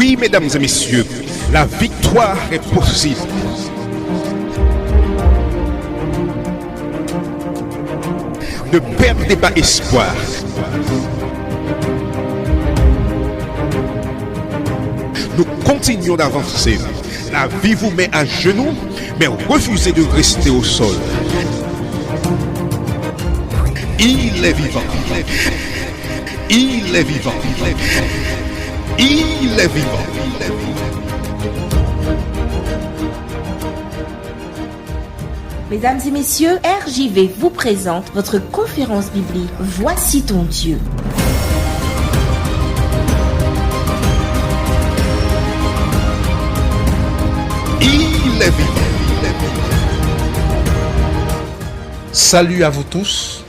Oui, mesdames et messieurs, la victoire est possible. Ne perdez pas espoir. Nous continuons d'avancer. La vie vous met à genoux, mais refusez de rester au sol. Il est vivant. Il est vivant. Il est vivant. Mesdames et messieurs, RJV vous présente votre conférence biblique Voici ton Dieu. Il est vivant. Salut à vous tous,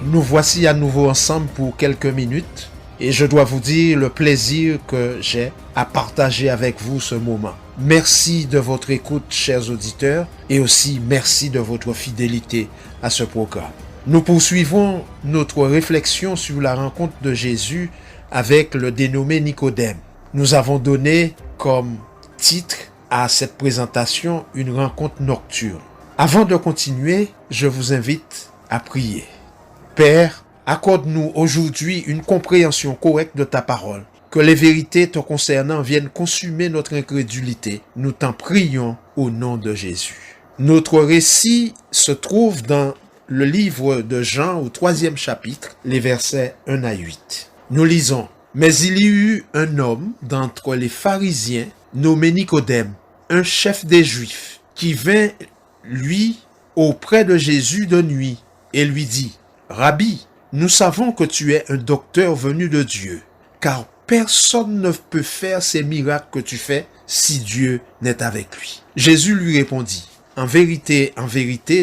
nous voici à nouveau ensemble pour quelques minutes et je dois vous dire le plaisir que j'ai à partager avec vous ce moment. Merci de votre écoute, chers auditeurs, et aussi merci de votre fidélité à ce programme. Nous poursuivons notre réflexion sur la rencontre de Jésus avec le dénommé Nicodème. Nous avons donné comme titre à cette présentation une rencontre nocturne. Avant de continuer, je vous invite à prier. Père, accorde-nous aujourd'hui une compréhension correcte de ta parole. Que les vérités te concernant viennent consumer notre incrédulité. Nous t'en prions au nom de Jésus. Notre récit se trouve dans le livre de Jean au 3e chapitre, les versets 1 à 8. Nous lisons: Mais il y eut un homme d'entre les pharisiens nommé Nicodème, un chef des Juifs, qui vint, lui, auprès de Jésus de nuit, et lui dit: Rabbi, nous savons que tu es un docteur venu de Dieu, car personne ne peut faire ces miracles que tu fais si Dieu n'est avec lui. Jésus lui répondit: en vérité,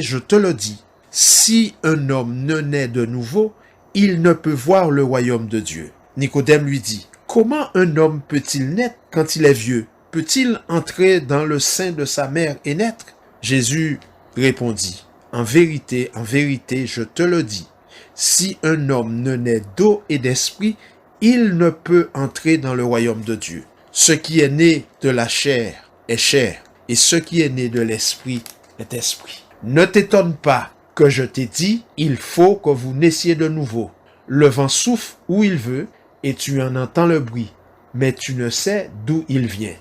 je te le dis, si un homme ne naît de nouveau, il ne peut voir le royaume de Dieu. Nicodème lui dit: Comment un homme peut-il naître quand il est vieux? Peut-il entrer dans le sein de sa mère et naître? Jésus répondit: en vérité, je te le dis, si un homme ne naît d'eau et d'esprit, il ne peut entrer dans le royaume de Dieu. Ce qui est né de la chair est chair, et ce qui est né de l'esprit est esprit. Ne t'étonne pas que je t'ai dit, il faut que vous naissiez de nouveau. Le vent souffle où il veut, et tu en entends le bruit, mais tu ne sais d'où il vient,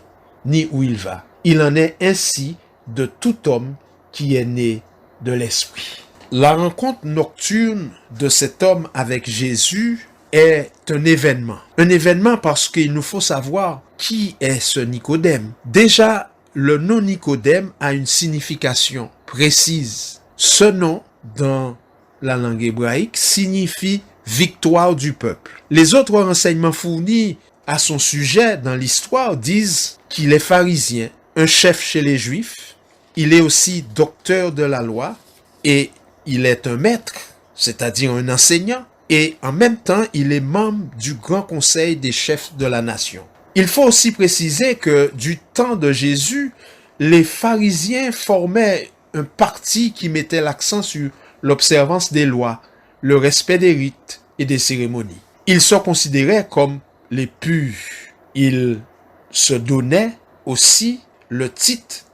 ni où il va. Il en est ainsi de tout homme qui est né de l'esprit. La rencontre nocturne de cet homme avec Jésus est un événement. Un événement parce qu'il nous faut savoir qui est ce Nicodème. Déjà, le nom Nicodème a une signification précise. Ce nom, dans la langue hébraïque, signifie victoire du peuple. Les autres renseignements fournis à son sujet dans l'histoire disent qu'il est pharisien, un chef chez les Juifs. Il est aussi docteur de la loi et il est un maître, c'est-à-dire un enseignant. Et en même temps, il est membre du grand conseil des chefs de la nation. Il faut aussi préciser que du temps de Jésus, les pharisiens formaient un parti qui mettait l'accent sur l'observance des lois, le respect des rites et des cérémonies. Ils se considéraient comme les purs. Ils se donnaient aussi le titre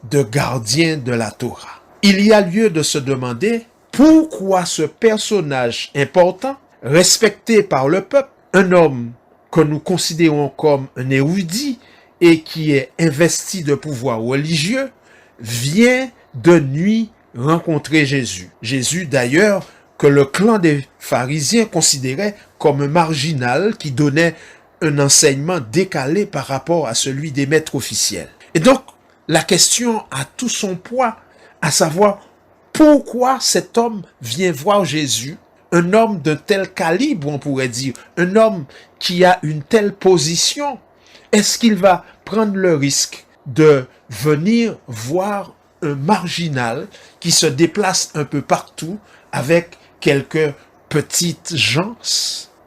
de gardien de la Torah. Il y a lieu de se demander pourquoi ce personnage important, respecté par le peuple, un homme que nous considérons comme un érudit et qui est investi de pouvoir religieux, vient de nuit rencontrer Jésus. Jésus d'ailleurs que le clan des pharisiens considérait comme un marginal qui donnait un enseignement décalé par rapport à celui des maîtres officiels. Et donc, la question a tout son poids, à savoir pourquoi cet homme vient voir Jésus, un homme d'un tel calibre, on pourrait dire, un homme qui a une telle position. Est-ce qu'il va prendre le risque de venir voir un marginal qui se déplace un peu partout avec quelques petites gens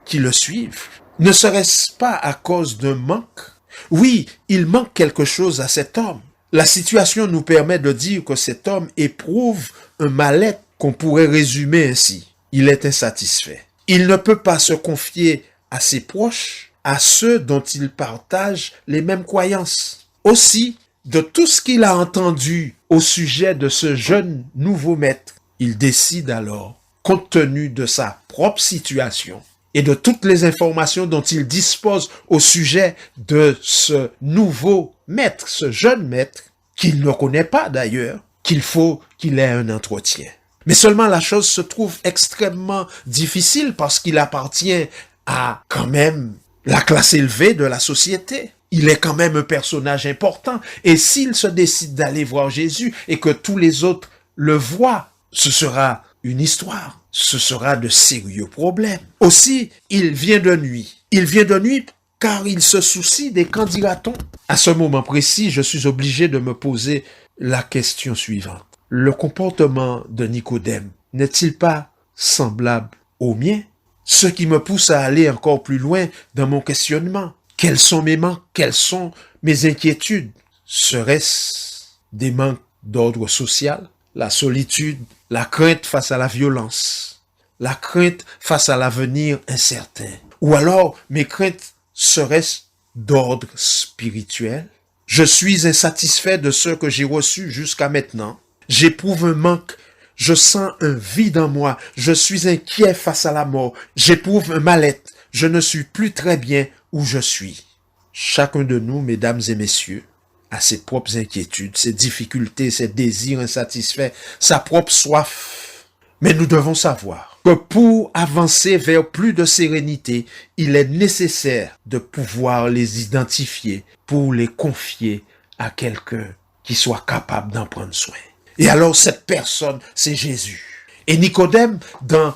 qui le suivent? Ne serait-ce pas à cause d'un manque? Oui, il manque quelque chose à cet homme. La situation nous permet de dire que cet homme éprouve un mal-être qu'on pourrait résumer ainsi. Il est insatisfait. Il ne peut pas se confier à ses proches à ceux dont il partage les mêmes croyances. Aussi, de tout ce qu'il a entendu au sujet de ce jeune nouveau maître, il décide alors, compte tenu de sa propre situation et de toutes les informations dont il dispose au sujet de ce nouveau maître, ce jeune maître, qu'il ne connaît pas d'ailleurs, qu'il faut qu'il ait un entretien. Mais seulement la chose se trouve extrêmement difficile parce qu'il appartient à quand même la classe élevée de la société. Il est quand même un personnage important. Et s'il se décide d'aller voir Jésus et que tous les autres le voient, ce sera une histoire. Ce sera de sérieux problèmes. Aussi, il vient de nuit. Il vient de nuit car il se soucie des qu'en dira-t-on. À ce moment précis, je suis obligé de me poser la question suivante. Le comportement de Nicodème n'est-il pas semblable au mien? Ce qui me pousse à aller encore plus loin dans mon questionnement. Quels sont mes manques? Quelles sont mes inquiétudes? Serait-ce des manques d'ordre social? La solitude, la crainte face à la violence, la crainte face à l'avenir incertain? Ou alors mes craintes seraient-ce d'ordre spirituel? Je suis insatisfait de ce que j'ai reçu jusqu'à maintenant. J'éprouve un manque, je sens un vide en moi, je suis inquiet face à la mort, j'éprouve un mal-être, je ne suis plus très bien où je suis. Chacun de nous, mesdames et messieurs, a ses propres inquiétudes, ses difficultés, ses désirs insatisfaits, sa propre soif. Mais nous devons savoir que pour avancer vers plus de sérénité, il est nécessaire de pouvoir les identifier pour les confier à quelqu'un qui soit capable d'en prendre soin. Et alors cette personne, c'est Jésus. Et Nicodème, dans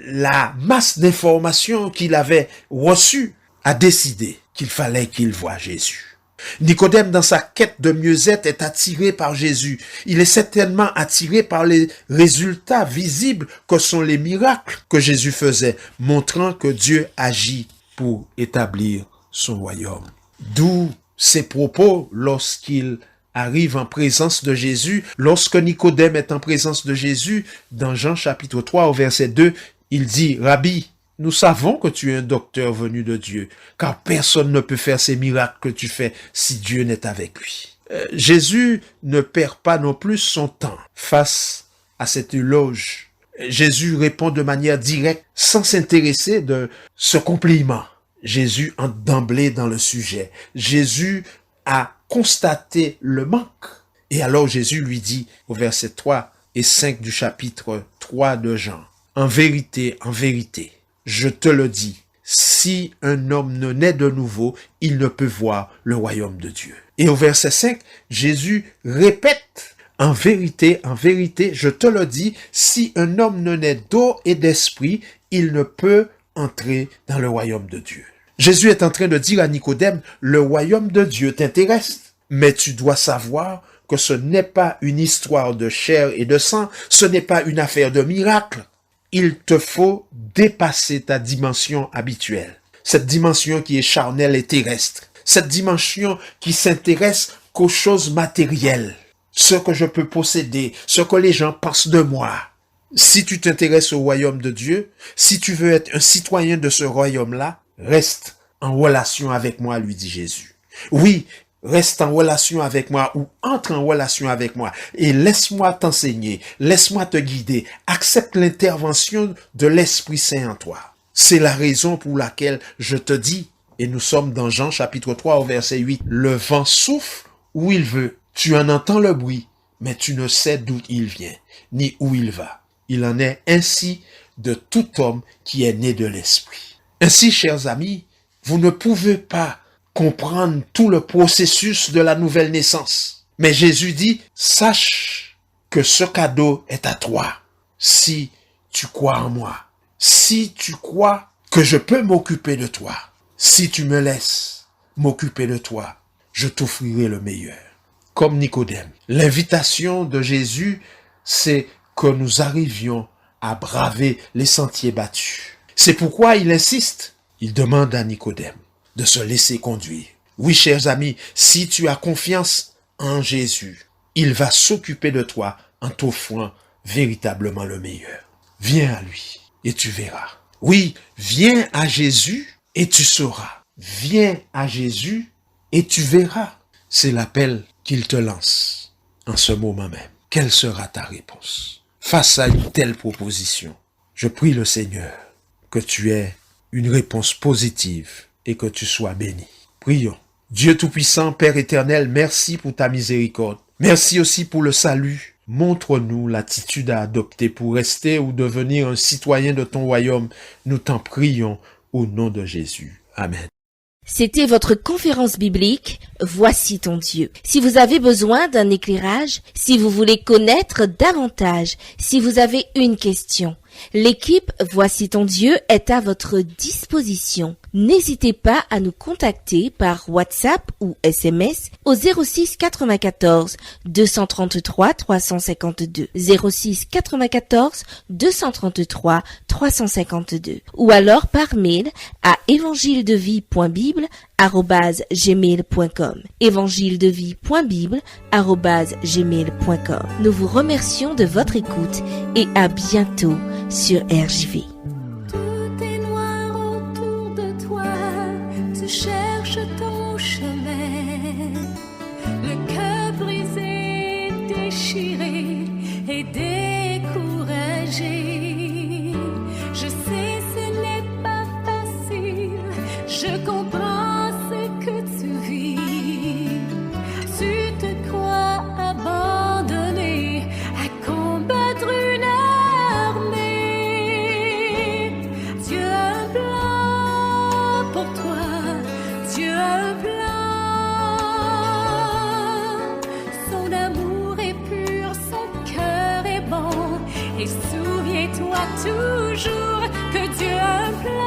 la masse d'informations qu'il avait reçues, a décidé qu'il fallait qu'il voie Jésus. Nicodème, dans sa quête de mieux-être, est attiré par Jésus. Il est certainement attiré par les résultats visibles que sont les miracles que Jésus faisait, montrant que Dieu agit pour établir son royaume. D'où ses propos lorsqu'il arrive en présence de Jésus. Lorsque Nicodème est en présence de Jésus, dans Jean chapitre 3 au verset 2, il dit « Rabbi, nous savons que tu es un docteur venu de Dieu, car personne ne peut faire ces miracles que tu fais si Dieu n'est avec lui. » Jésus ne perd pas non plus son temps face à cet éloge. Jésus répond de manière directe, sans s'intéresser de ce compliment. Jésus entre d'emblée dans le sujet. Jésus a constaté le manque. Et alors Jésus lui dit au verset 3 et 5 du chapitre 3 de Jean, « En vérité, je te le dis, si un homme ne naît de nouveau, il ne peut voir le royaume de Dieu. » Et au verset 5, Jésus répète, « En vérité, je te le dis, si un homme ne naît d'eau et d'esprit, il ne peut entrer dans le royaume de Dieu. » Jésus est en train de dire à Nicodème, le royaume de Dieu t'intéresse, mais tu dois savoir que ce n'est pas une histoire de chair et de sang, ce n'est pas une affaire de miracle. Il te faut dépasser ta dimension habituelle, cette dimension qui est charnelle et terrestre, cette dimension qui s'intéresse qu'aux choses matérielles, ce que je peux posséder, ce que les gens pensent de moi. Si tu t'intéresses au royaume de Dieu, si tu veux être un citoyen de ce royaume-là, reste en relation avec moi, lui dit Jésus. Oui, reste en relation avec moi ou entre en relation avec moi et laisse-moi t'enseigner, laisse-moi te guider, accepte l'intervention de l'Esprit Saint en toi. C'est la raison pour laquelle je te dis, et nous sommes dans Jean chapitre 3 au verset 8, le vent souffle où il veut, tu en entends le bruit, mais tu ne sais d'où il vient, ni où il va. Il en est ainsi de tout homme qui est né de l'Esprit. Ainsi, chers amis, vous ne pouvez pas comprendre tout le processus de la nouvelle naissance. Mais Jésus dit, sache que ce cadeau est à toi, si tu crois en moi, si tu crois que je peux m'occuper de toi, si tu me laisses m'occuper de toi, je t'offrirai le meilleur. Comme Nicodème, l'invitation de Jésus, c'est que nous arrivions à braver les sentiers battus. C'est pourquoi il insiste. Il demande à Nicodème de se laisser conduire. Oui, chers amis, si tu as confiance en Jésus, il va s'occuper de toi en t'offrant véritablement le meilleur. Viens à lui et tu verras. Oui, viens à Jésus et tu sauras Viens à Jésus et tu verras. C'est l'appel qu'il te lance en ce moment même. Quelle sera ta réponse face à une telle proposition? Je prie le Seigneur que tu aies une réponse positive et que tu sois béni. Prions. Dieu Tout-Puissant, Père éternel, merci pour ta miséricorde. Merci aussi pour le salut. Montre-nous l'attitude à adopter pour rester ou devenir un citoyen de ton royaume. Nous t'en prions au nom de Jésus. Amen. C'était votre conférence biblique Voici ton Dieu. Si vous avez besoin d'un éclairage, si vous voulez connaître davantage, si vous avez une question, l'équipe Voici ton Dieu est à votre disposition. N'hésitez pas à nous contacter par WhatsApp ou SMS au 06 94 233 352 06 94 233 352 ou alors par mail à évangiledevie.bible@gmail.com évangiledevie.bible@gmail.com. Nous vous remercions de votre écoute et à bientôt sur RJV. Tout est noir autour de toi, tu cherches ton chemin. Le cœur brisé, déchiré et découragé. Je sais ce n'est pas facile, je comprends ce que tu vis. Tu te crois abandonné à combattre une armée. Dieu a un plan pour toi, Dieu a un plan. Son amour est pur, son cœur est bon. Et souviens-toi toujours que Dieu a un plan.